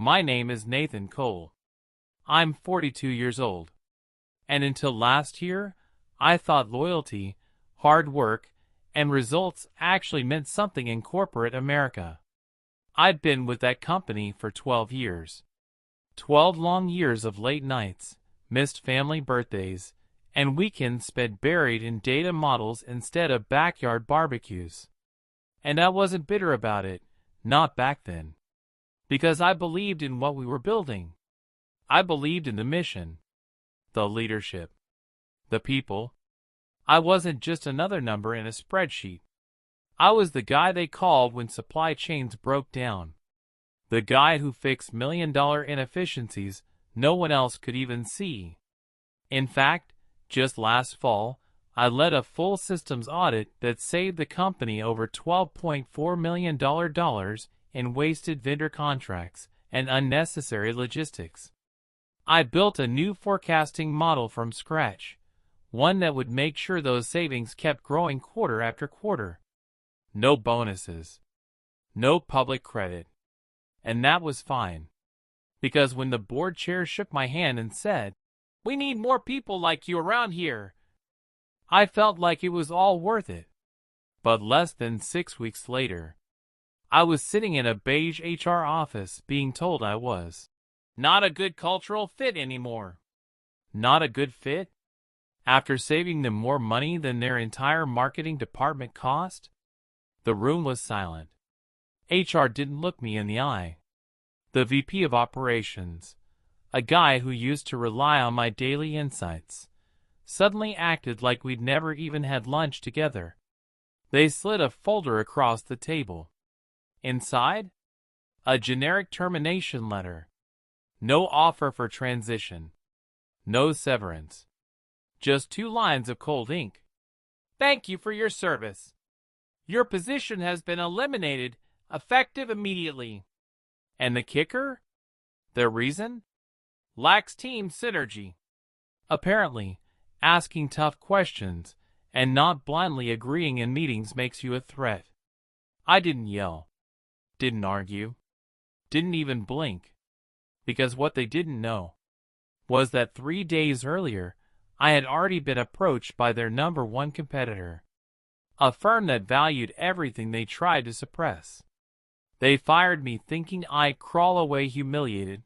My name is Nathan Cole. I'm 42 years old. And until last year, I thought loyalty, hard work, and results actually meant something in corporate America. I'd been with that company for 12 years. 12 long years of late nights, missed family birthdays, and weekends spent buried in data models instead of backyard barbecues. And I wasn't bitter about it, not back then. Because I believed in what we were building. I believed in the mission, the leadership, the people. I wasn't just another number in a spreadsheet. I was the guy they called when supply chains broke down. The guy who fixed million-dollar inefficiencies no one else could even see. In fact, just last fall, I led a full systems audit that saved the company over $12.4 million in wasted vendor contracts and unnecessary logistics. I built a new forecasting model from scratch, one that would make sure those savings kept growing quarter after quarter. No bonuses. No public credit. And that was fine. Because when the board chair shook my hand and said, "We need more people like you around here," I felt like it was all worth it. But less than 6 weeks later, I was sitting in a beige HR office being told I was not a good cultural fit anymore. Not a good fit? After saving them more money than their entire marketing department cost? The room was silent. HR didn't look me in the eye. The VP of Operations, a guy who used to rely on my daily insights, suddenly acted like we'd never even had lunch together. They slid a folder across the table. Inside? A generic termination letter. No offer for transition. No severance. Just 2 lines of cold ink. "Thank you for your service. Your position has been eliminated, effective immediately." And the kicker? Their reason? Lacks team synergy. Apparently, asking tough questions and not blindly agreeing in meetings makes you a threat. I didn't yell. Didn't argue. Didn't even blink. Because what they didn't know was that 3 days earlier, I had already been approached by their #1 competitor, a firm that valued everything they tried to suppress. They fired me thinking I'd crawl away humiliated.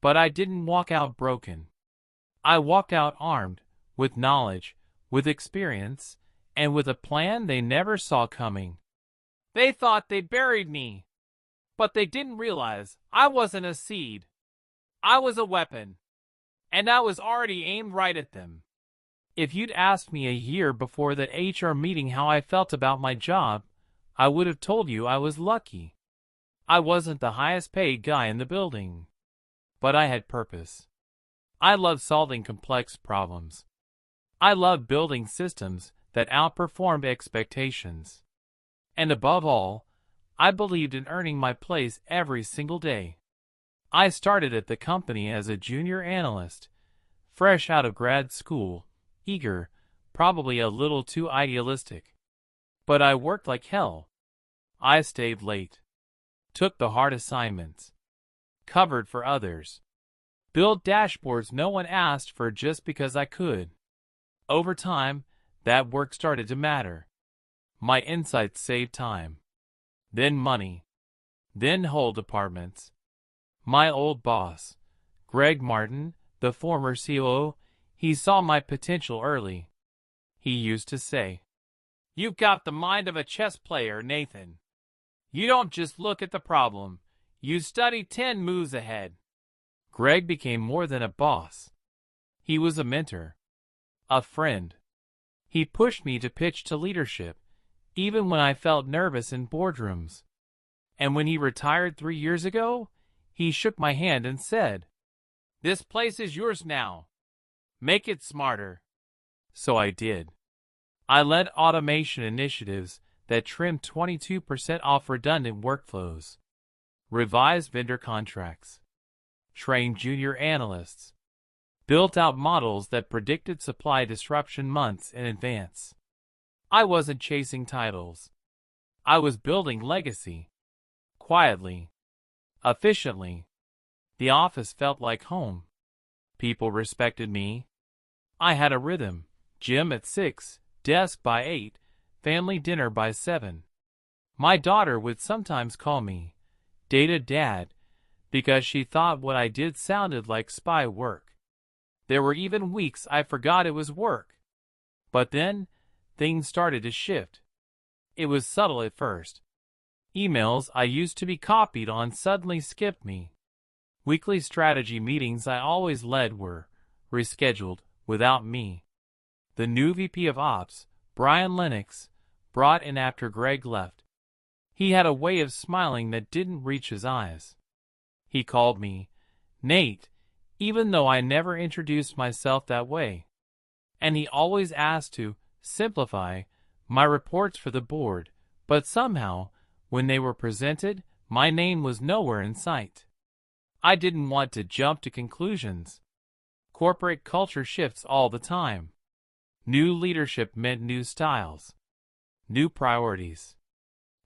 But I didn't walk out broken. I walked out armed, with knowledge, with experience, and with a plan they never saw coming. They thought they buried me. But they didn't realize I wasn't a seed. I was a weapon. And I was already aimed right at them. If you'd asked me a year before that HR meeting how I felt about my job, I would have told you I was lucky. I wasn't the highest paid guy in the building. But I had purpose. I loved solving complex problems. I loved building systems that outperformed expectations. And above all, I believed in earning my place every single day. I started at the company as a junior analyst, fresh out of grad school, eager, probably a little too idealistic. But I worked like hell. I stayed late. Took the hard assignments. Covered for others. Built dashboards no one asked for just because I could. Over time, that work started to matter. My insights saved time. Then money. Then whole departments. My old boss, Greg Martin, the former COO, he saw my potential early. He used to say, "You've got the mind of a chess player, Nathan. You don't just look at the problem, you study 10 moves ahead." Greg became more than a boss. He was a mentor. A friend. He pushed me to pitch to leadership, even when I felt nervous in boardrooms. And when he retired 3 years ago, he shook my hand and said, "This place is yours now. Make it smarter." So I did. I led automation initiatives that trimmed 22% off redundant workflows, revised vendor contracts, trained junior analysts, built out models that predicted supply disruption months in advance. I wasn't chasing titles. I was building legacy. Quietly. Efficiently. The office felt like home. People respected me. I had a rhythm. Gym at 6, desk by 8, family dinner by 7. My daughter would sometimes call me Data Dad because she thought what I did sounded like spy work. There were even weeks I forgot it was work. But then, things started to shift. It was subtle at first. Emails I used to be copied on suddenly skipped me. Weekly strategy meetings I always led were rescheduled without me. The new VP of Ops, Brian Lennox, brought in after Greg left. He had a way of smiling that didn't reach his eyes. He called me Nate, even though I never introduced myself that way. And he always asked to simplify my reports for the board, but somehow, when they were presented, my name was nowhere in sight. I didn't want to jump to conclusions. Corporate culture shifts all the time. New leadership meant new styles, new priorities.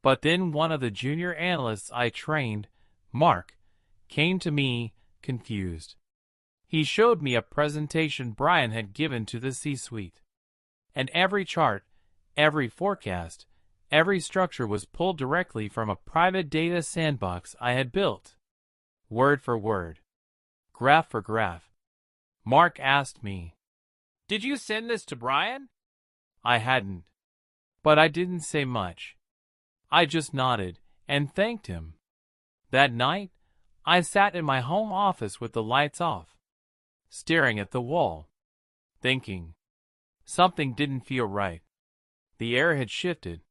But then one of the junior analysts I trained, Mark, came to me, confused. He showed me a presentation Brian had given to the C-suite. And every chart, every forecast, every structure was pulled directly from a private data sandbox I had built. Word for word. Graph for graph. Mark asked me, "Did you send this to Brian?" I hadn't. But I didn't say much. I just nodded and thanked him. That night, I sat in my home office with the lights off, staring at the wall, thinking. Something didn't feel right. The air had shifted.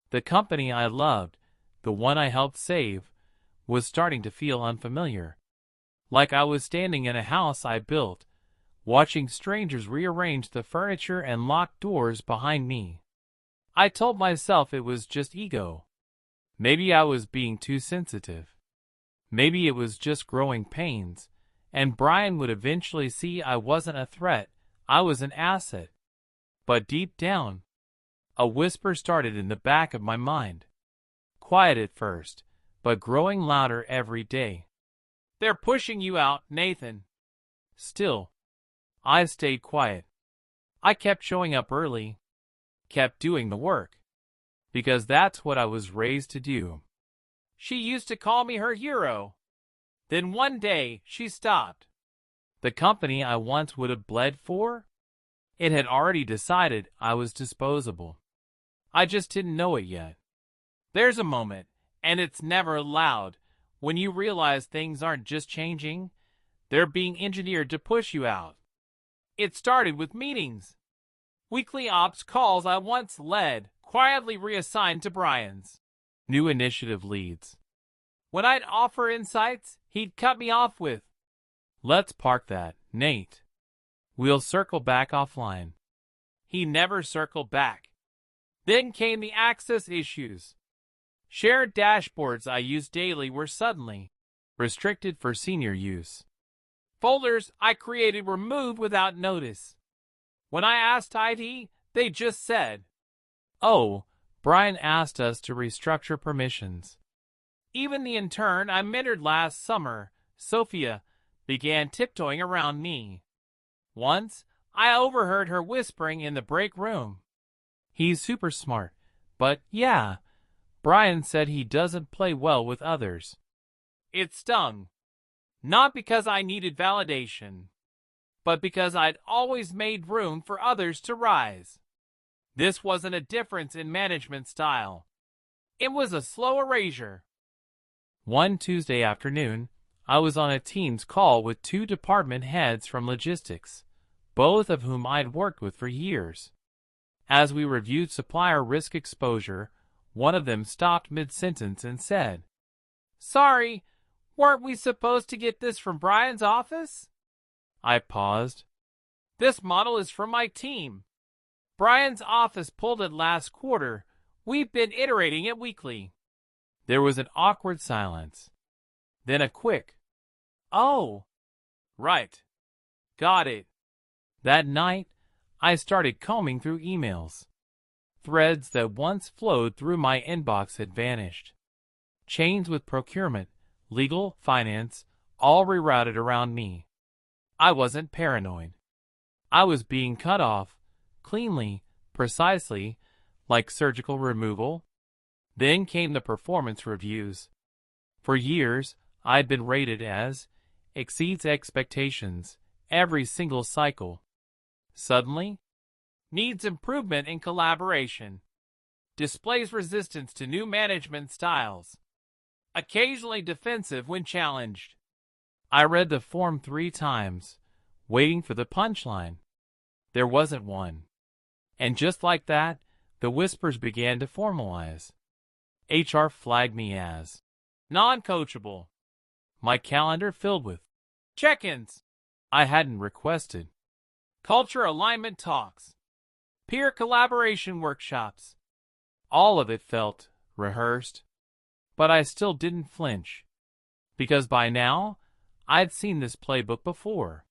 The company I loved, the one I helped save, was starting to feel unfamiliar. Like I was standing in a house I built, watching strangers rearrange the furniture and lock doors behind me. I told myself it was just ego. Maybe I was being too sensitive. Maybe it was just growing pains, and Brian would eventually see I wasn't a threat, I was an asset. But deep down, a whisper started in the back of my mind. Quiet at first, but growing louder every day. "They're pushing you out, Nathan." Still, I stayed quiet. I kept showing up early, kept doing the work, because that's what I was raised to do. She used to call me her hero. Then one day, she stopped. The company I once would have bled for? It had already decided I was disposable. I just didn't know it yet. There's a moment, and it's never loud, when you realize things aren't just changing, they're being engineered to push you out. It started with meetings. Weekly ops calls I once led, quietly reassigned to Brian's new initiative leads. When I'd offer insights, he'd cut me off with, "Let's park that, Nate. We'll circle back offline." He never circled back. Then came the access issues. Shared dashboards I used daily were suddenly restricted for senior use. Folders I created were moved without notice. When I asked IT, they just said, "Oh, Brian asked us to restructure permissions." Even the intern I mentored last summer, Sophia, began tiptoeing around me. Once, I overheard her whispering in the break room, "He's super smart, but yeah, Brian said he doesn't play well with others." It stung. Not because I needed validation, but because I'd always made room for others to rise. This wasn't a difference in management style. It was a slow erasure. One Tuesday afternoon, I was on a Teams call with two department heads from logistics, both of whom I'd worked with for years. As we reviewed supplier risk exposure, one of them stopped mid-sentence and said, "Sorry, weren't we supposed to get this from Brian's office?" I paused. "This model is from my team. Brian's office pulled it last quarter. We've been iterating it weekly." There was an awkward silence. Then a quick, "Oh, right. Got it." That night, I started combing through emails. Threads that once flowed through my inbox had vanished. Chains with procurement, legal, finance, all rerouted around me. I wasn't paranoid. I was being cut off, cleanly, precisely, like surgical removal. Then came the performance reviews. For years, I'd been rated as exceeds expectations every single cycle. Suddenly, needs improvement in collaboration, displays resistance to new management styles, occasionally defensive when challenged. I read the form 3 times, waiting for the punchline. There wasn't one. And just like that, the whispers began to formalize. HR flagged me as non-coachable. My calendar filled with check-ins I hadn't requested, culture alignment talks, peer collaboration workshops. All of it felt rehearsed, but I still didn't flinch, because by now I'd seen this playbook before.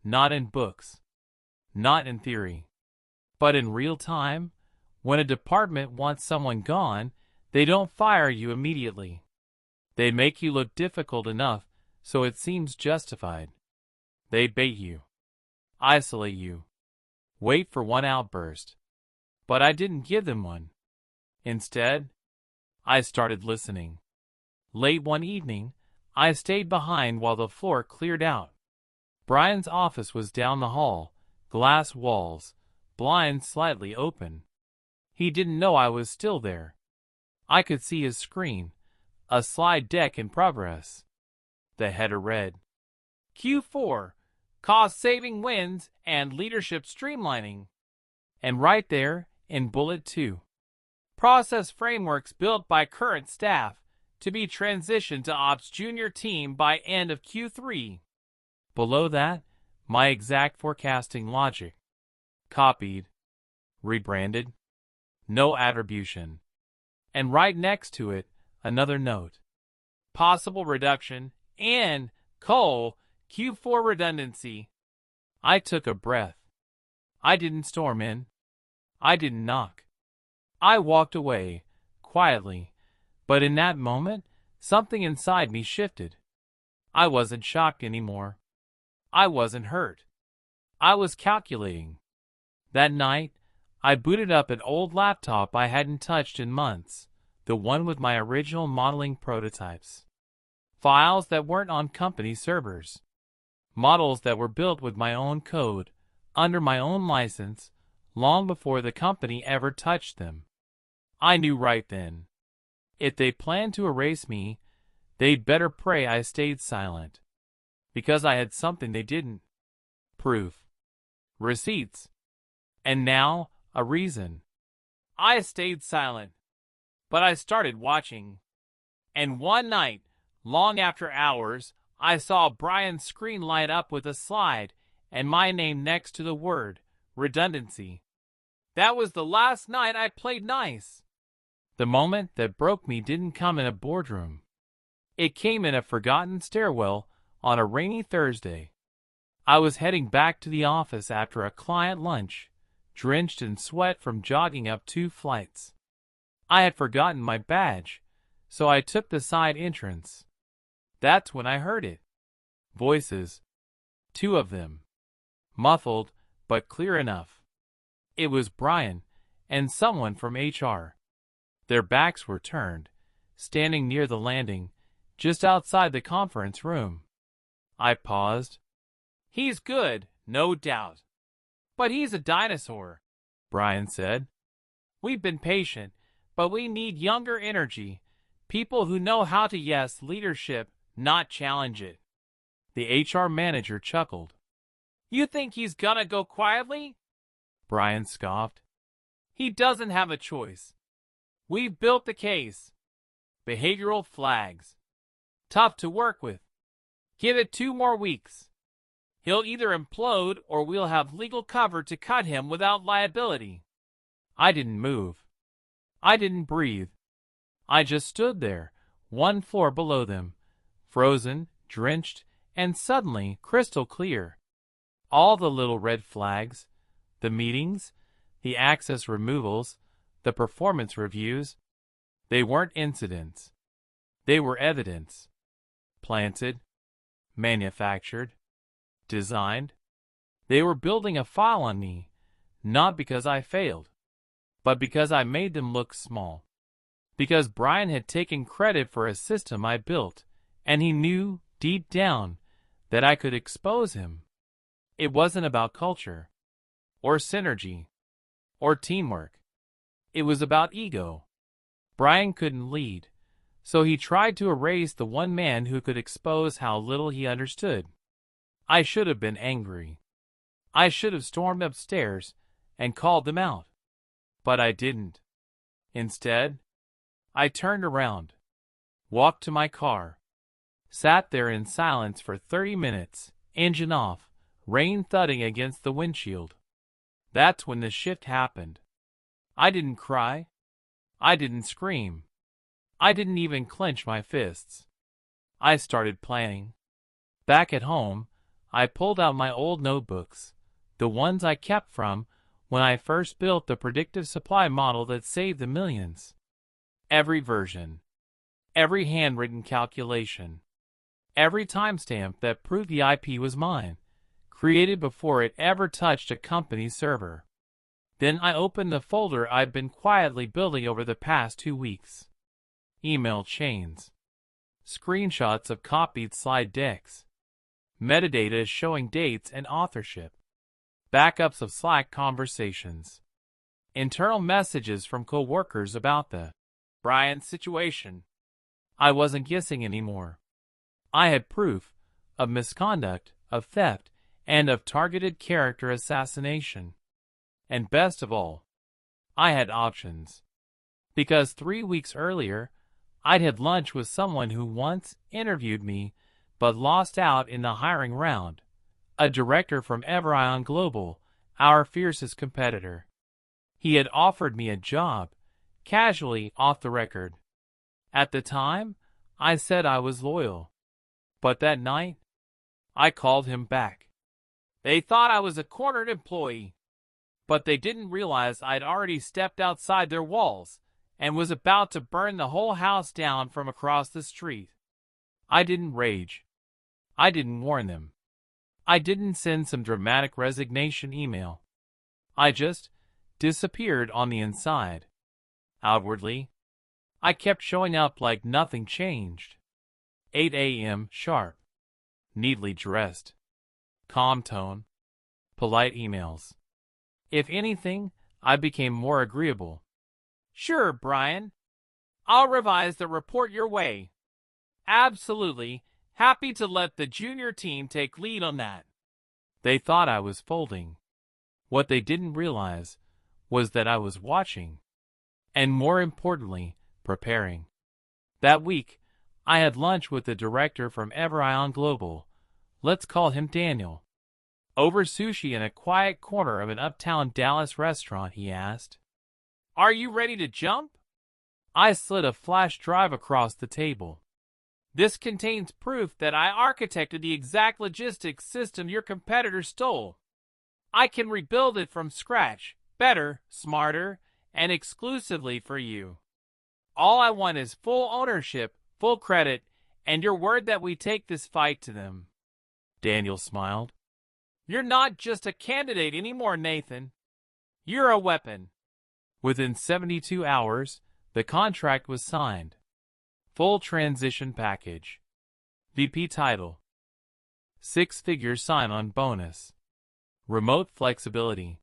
Not in books, not in theory, but in real time. When a department wants someone gone, they don't fire you immediately. They make you look difficult enough so it seems justified. They bait you, isolate you, wait for one outburst. But I didn't give them one. Instead, I started listening. Late one evening, I stayed behind while the floor cleared out. Brian's office was down the hall, glass walls, blinds slightly open. He didn't know I was still there. I could see his screen, a slide deck in progress. The header read, Q4, Cost-Saving Wins and Leadership Streamlining. And right there, in bullet 2, Process Frameworks built by current staff to be transitioned to Ops Junior Team by end of Q3. Below that, my exact forecasting logic. Copied, rebranded, no attribution. And right next to it, another note. Possible reduction and Q4 redundancy. I took a breath. I didn't storm in. I didn't knock. I walked away, quietly, but in that moment, something inside me shifted. I wasn't shocked anymore. I wasn't hurt. I was calculating. That night, I booted up an old laptop I hadn't touched in months, the one with my original modeling prototypes. Files that weren't on company servers. Models that were built with my own code, under my own license, long before the company ever touched them. I knew right then. If they planned to erase me, they'd better pray I stayed silent. Because I had something they didn't. Proof. Receipts. And now, a reason. I stayed silent. But I started watching. And one night, long after hours, I saw Brian's screen light up with a slide and my name next to the word redundancy. That was the last night I played nice. The moment that broke me didn't come in a boardroom. It came in a forgotten stairwell on a rainy Thursday. I was heading back to the office after a client lunch, drenched in sweat from jogging up 2 flights. I had forgotten my badge, so I took the side entrance. That's when I heard it. Voices. 2 of them. Muffled, but clear enough. It was Brian and someone from HR. Their backs were turned, standing near the landing, just outside the conference room. I paused. He's good, no doubt. But he's a dinosaur, Brian said. We've been patient, but we need younger energy, people who know how to yes leadership, not challenge it. The HR manager chuckled. You think he's gonna go quietly? Brian scoffed. He doesn't have a choice. We've built the case. Behavioral flags. Tough to work with. Give it 2 more weeks. He'll either implode or we'll have legal cover to cut him without liability. I didn't move. I didn't breathe. I just stood there, 1 floor below them, frozen, drenched, and suddenly crystal clear. All the little red flags, the meetings, the access removals, the performance reviews, they weren't incidents. They were evidence. Planted, manufactured, designed. They were building a file on me, not because I failed, but because I made them look small. Because Brian had taken credit for a system I built, and he knew, deep down, that I could expose him. It wasn't about culture, or synergy, or teamwork. It was about ego. Brian couldn't lead, so he tried to erase the one man who could expose how little he understood. I should have been angry. I should have stormed upstairs and called them out. But I didn't. Instead, I turned around, walked to my car, sat there in silence for 30 minutes, engine off, rain thudding against the windshield. That's when the shift happened. I didn't cry. I didn't scream. I didn't even clench my fists. I started planning. Back at home, I pulled out my old notebooks, the ones I kept from when I first built the predictive supply model that saved the millions. Every version, every handwritten calculation, every timestamp that proved the IP was mine, created before it ever touched a company's server. Then I opened the folder I'd been quietly building over the past 2 weeks. Email chains, screenshots of copied slide decks, metadata showing dates and authorship, backups of Slack conversations, internal messages from coworkers about the Brian situation. I wasn't guessing anymore. I had proof of misconduct, of theft, and of targeted character assassination. And best of all, I had options. Because 3 weeks earlier, I'd had lunch with someone who once interviewed me but lost out in the hiring round, a director from Everion Global, our fiercest competitor. He had offered me a job, casually off the record. At the time, I said I was loyal. But that night, I called him back. They thought I was a cornered employee, but they didn't realize I'd already stepped outside their walls and was about to burn the whole house down from across the street. I didn't rage. I didn't warn them. I didn't send some dramatic resignation email. I just disappeared on the inside. Outwardly, I kept showing up like nothing changed. 8 a.m. sharp. Neatly dressed. Calm tone. Polite emails. If anything, I became more agreeable. Sure, Brian. I'll revise the report your way. Absolutely. Happy to let the junior team take lead on that. They thought I was folding. What they didn't realize was that I was watching. And more importantly, preparing. That week, I had lunch with the director from Everion Global. Let's call him Daniel. Over sushi in a quiet corner of an uptown Dallas restaurant, he asked, "Are you ready to jump?" I slid a flash drive across the table. This contains proof that I architected the exact logistics system your competitor stole. I can rebuild it from scratch, better, smarter, and exclusively for you. All I want is full ownership, full credit, and your word that we take this fight to them. Daniel smiled. You're not just a candidate anymore, Nathan. You're a weapon. Within 72 hours, the contract was signed. Full transition package. VP title. 6-figure sign-on bonus. Remote flexibility.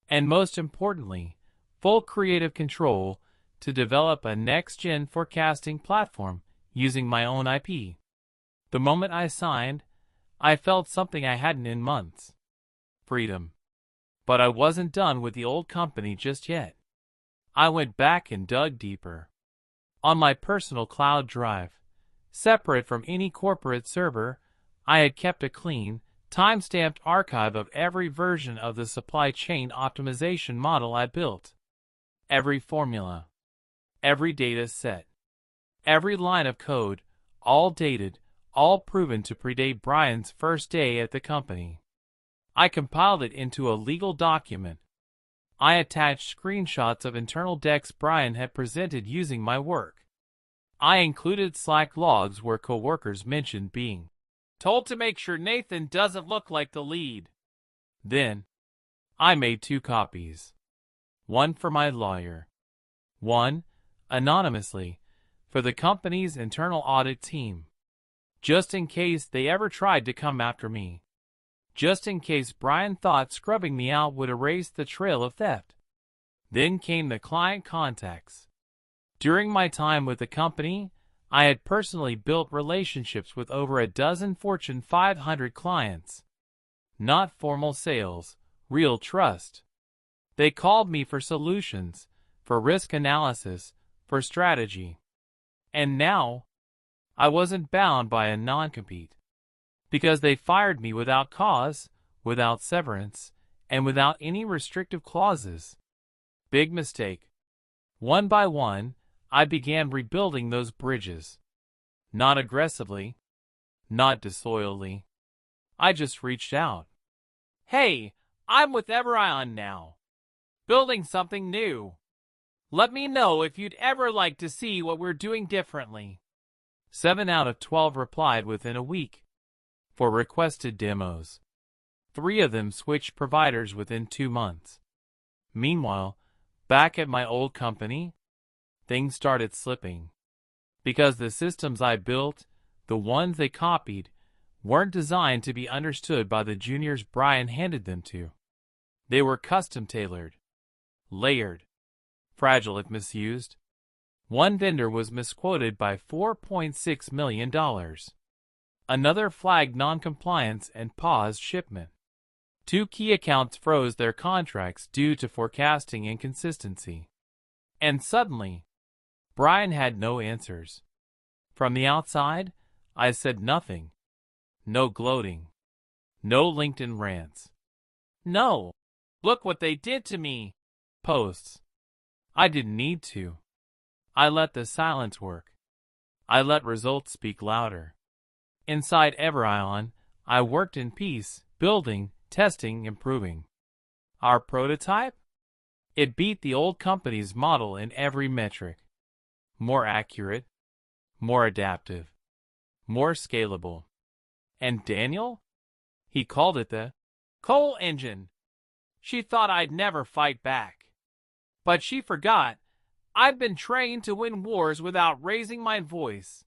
And most importantly, full creative control to develop a next-gen forecasting platform using my own IP. The moment I signed, I felt something I hadn't in months. Freedom. But I wasn't done with the old company just yet. I went back and dug deeper. On my personal cloud drive, separate from any corporate server, I had kept a clean, time-stamped archive of every version of the supply chain optimization model I built. Every formula, every data set, every line of code, all dated, all proven to predate Brian's first day at the company. I compiled it into a legal document. I attached screenshots of internal decks Brian had presented using my work. I included Slack logs where coworkers mentioned being told to make sure Nathan doesn't look like the lead. Then, I made 2 copies. One for my lawyer. One, anonymously, for the company's internal audit team. Just in case they ever tried to come after me. Just in case Brian thought scrubbing me out would erase the trail of theft. Then came the client contacts. During my time with the company, I had personally built relationships with over a dozen Fortune 500 clients. Not formal sales, real trust. They called me for solutions, for risk analysis, for strategy. And now, I wasn't bound by a non-compete. Because they fired me without cause, without severance, and without any restrictive clauses. Big mistake. One by one, I began rebuilding those bridges. Not aggressively, not disloyally. I just reached out. Hey, I'm with Everion now. Building something new. Let me know if you'd ever like to see what we're doing differently. 7 out of 12 replied within a week. For requested demos. 3 of them switched providers within 2 months. Meanwhile, back at my old company, things started slipping. Because the systems I built, the ones they copied, weren't designed to be understood by the juniors Brian handed them to. They were custom-tailored, layered, fragile if misused. One vendor was misquoted by $4.6 million. Another flagged non-compliance and paused shipment. 2 key accounts froze their contracts due to forecasting inconsistency. And suddenly, Brian had no answers. From the outside, I said nothing. No gloating. No LinkedIn rants. No, look what they did to me. Posts. I didn't need to. I let the silence work. I let results speak louder. Inside Everion, I worked in peace, building, testing, improving. Our prototype? It beat the old company's model in every metric. More accurate, more adaptive, more scalable. And Daniel? He called it the coal engine. She thought I'd never fight back. But she forgot I'd been trained to win wars without raising my voice.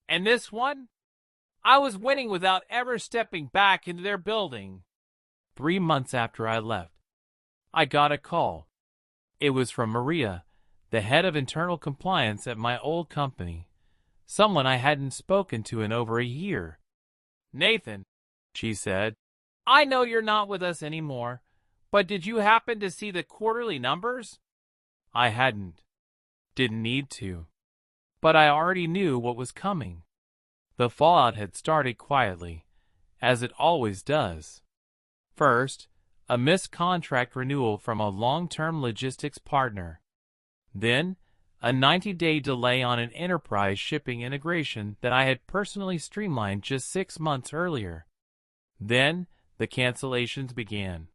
And this one? I was winning without ever stepping back into their building. 3 months after I left, I got a call. It was from Maria, the head of internal compliance at my old company, someone I hadn't spoken to in over a year. Nathan, she said, I know you're not with us anymore, but did you happen to see the quarterly numbers? I hadn't. Didn't need to. But I already knew what was coming. The fallout had started quietly, as it always does. First, a missed contract renewal from a long-term logistics partner. Then, a 90-day delay on an enterprise shipping integration that I had personally streamlined just 6 months earlier. Then, the cancellations began.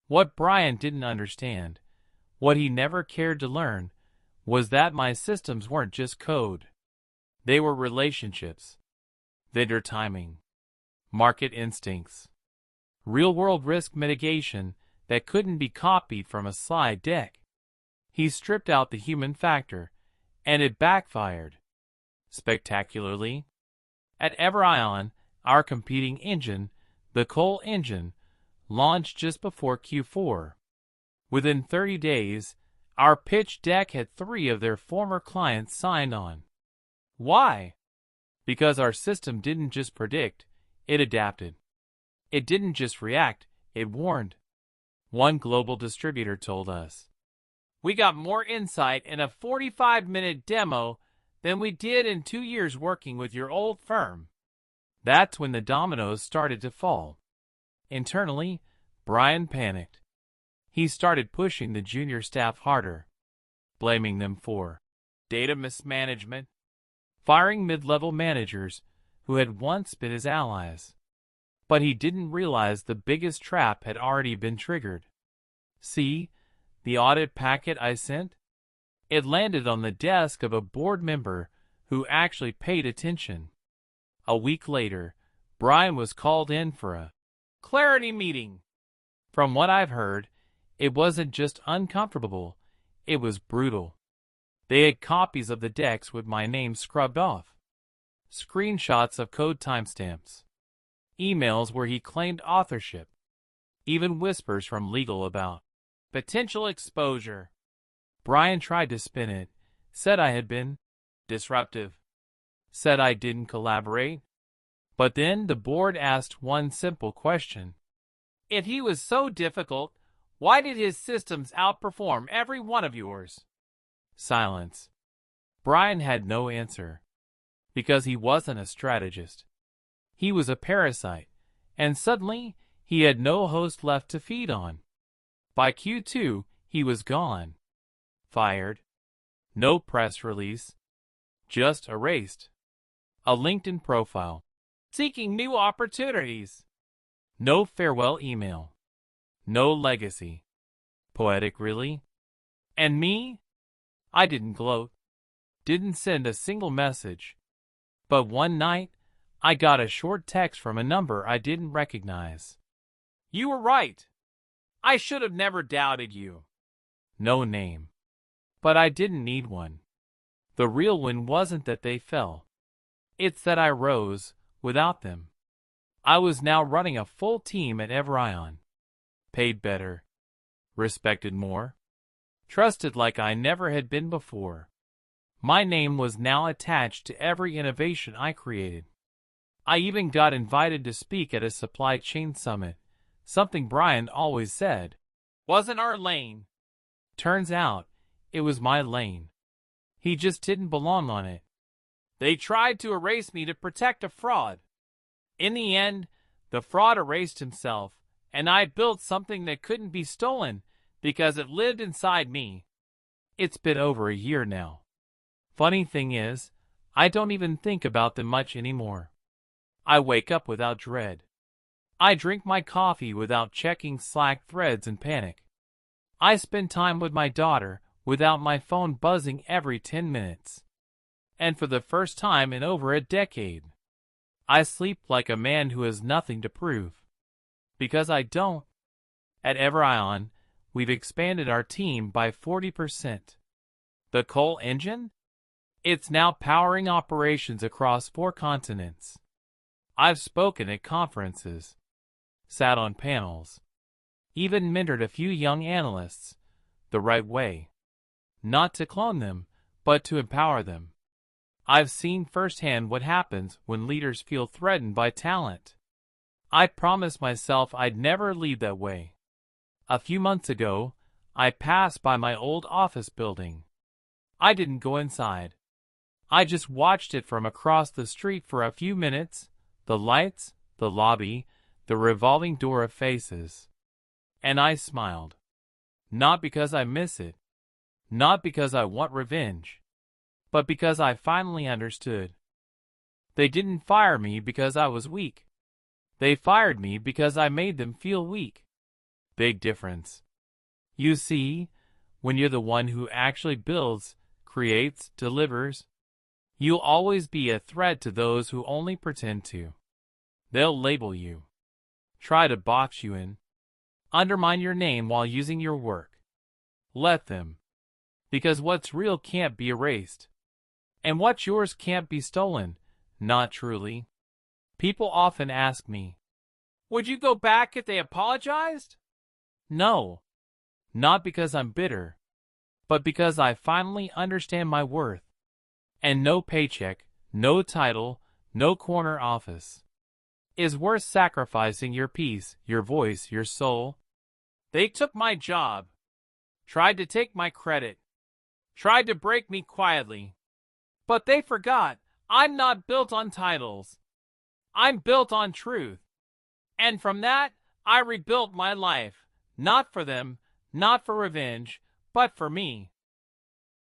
What Brian didn't understand, what he never cared to learn, was that my systems weren't just code. They were relationships. Vendor timing, market instincts, real-world risk mitigation that couldn't be copied from a slide deck. He stripped out the human factor, and it backfired. Spectacularly. At Everion, our competing engine, the coal engine, launched just before Q4. Within 30 days, our pitch deck had 3 of their former clients signed on. Why? Because our system didn't just predict, it adapted. It didn't just react, it warned. One global distributor told us, we got more insight in a 45-minute demo than we did in 2 years working with your old firm. That's when the dominoes started to fall. Internally, Brian panicked. He started pushing the junior staff harder, blaming them for data mismanagement, firing mid-level managers who had once been his allies. But he didn't realize the biggest trap had already been triggered. See, the audit packet I sent? It landed on the desk of a board member who actually paid attention. A week later, Brian was called in for a clarity meeting. From what I've heard, it wasn't just uncomfortable, it was brutal. They had copies of the decks with my name scrubbed off, screenshots of code timestamps, emails where he claimed authorship, even whispers from legal about potential exposure. Brian tried to spin it, said I had been disruptive, said I didn't collaborate. But then the board asked one simple question. If he was so difficult, why did his systems outperform every one of yours? Silence. Brian had no answer. Because he wasn't a strategist. He was a parasite, and suddenly he had no host left to feed on. By Q2, he was gone. Fired. No press release. Just erased. A LinkedIn profile. Seeking new opportunities. No farewell email. No legacy. Poetic, really? And me? I didn't gloat. Didn't send a single message. But one night, I got a short text from a number I didn't recognize. You were right. I should have never doubted you. No name. But I didn't need one. The real win wasn't that they fell. It's that I rose without them. I was now running a full team at Everion. Paid better. Respected more. Trusted like I never had been before. My name was now attached to every innovation I created. I even got invited to speak at a supply chain summit, something Brian always said wasn't our lane. Turns out, it was my lane. He just didn't belong on it. They tried to erase me to protect a fraud. In the end, the fraud erased himself, and I built something that couldn't be stolen because it lived inside me. It's been over a year now. Funny thing is, I don't even think about them much anymore. I wake up without dread. I drink my coffee without checking Slack threads in panic. I spend time with my daughter without my phone buzzing every 10 minutes. And for the first time in over a decade, I sleep like a man who has nothing to prove. Because I don't. At Everion, we've expanded our team by 40%. The coal engine? It's now powering operations across 4 continents. I've spoken at conferences, sat on panels, even mentored a few young analysts, the right way. Not to clone them, but to empower them. I've seen firsthand what happens when leaders feel threatened by talent. I promised myself I'd never lead that way. A few months ago, I passed by my old office building. I didn't go inside. I just watched it from across the street for a few minutes, the lights, the lobby, the revolving door of faces. And I smiled. Not because I miss it. Not because I want revenge. But because I finally understood. They didn't fire me because I was weak. They fired me because I made them feel weak. Big difference. You see, when you're the one who actually builds, creates, delivers, you'll always be a threat to those who only pretend to. They'll label you. Try to box you in. Undermine your name while using your work. Let them. Because what's real can't be erased. And what's yours can't be stolen, not truly. People often ask me, would you go back if they apologized? No. Not because I'm bitter, but because I finally understand my worth. And no paycheck, no title, no corner office is worth sacrificing your peace, your voice, your soul. They took my job, tried to take my credit, tried to break me quietly. But they forgot I'm not built on titles. I'm built on truth. And from that, I rebuilt my life, not for them, not for revenge, but for me.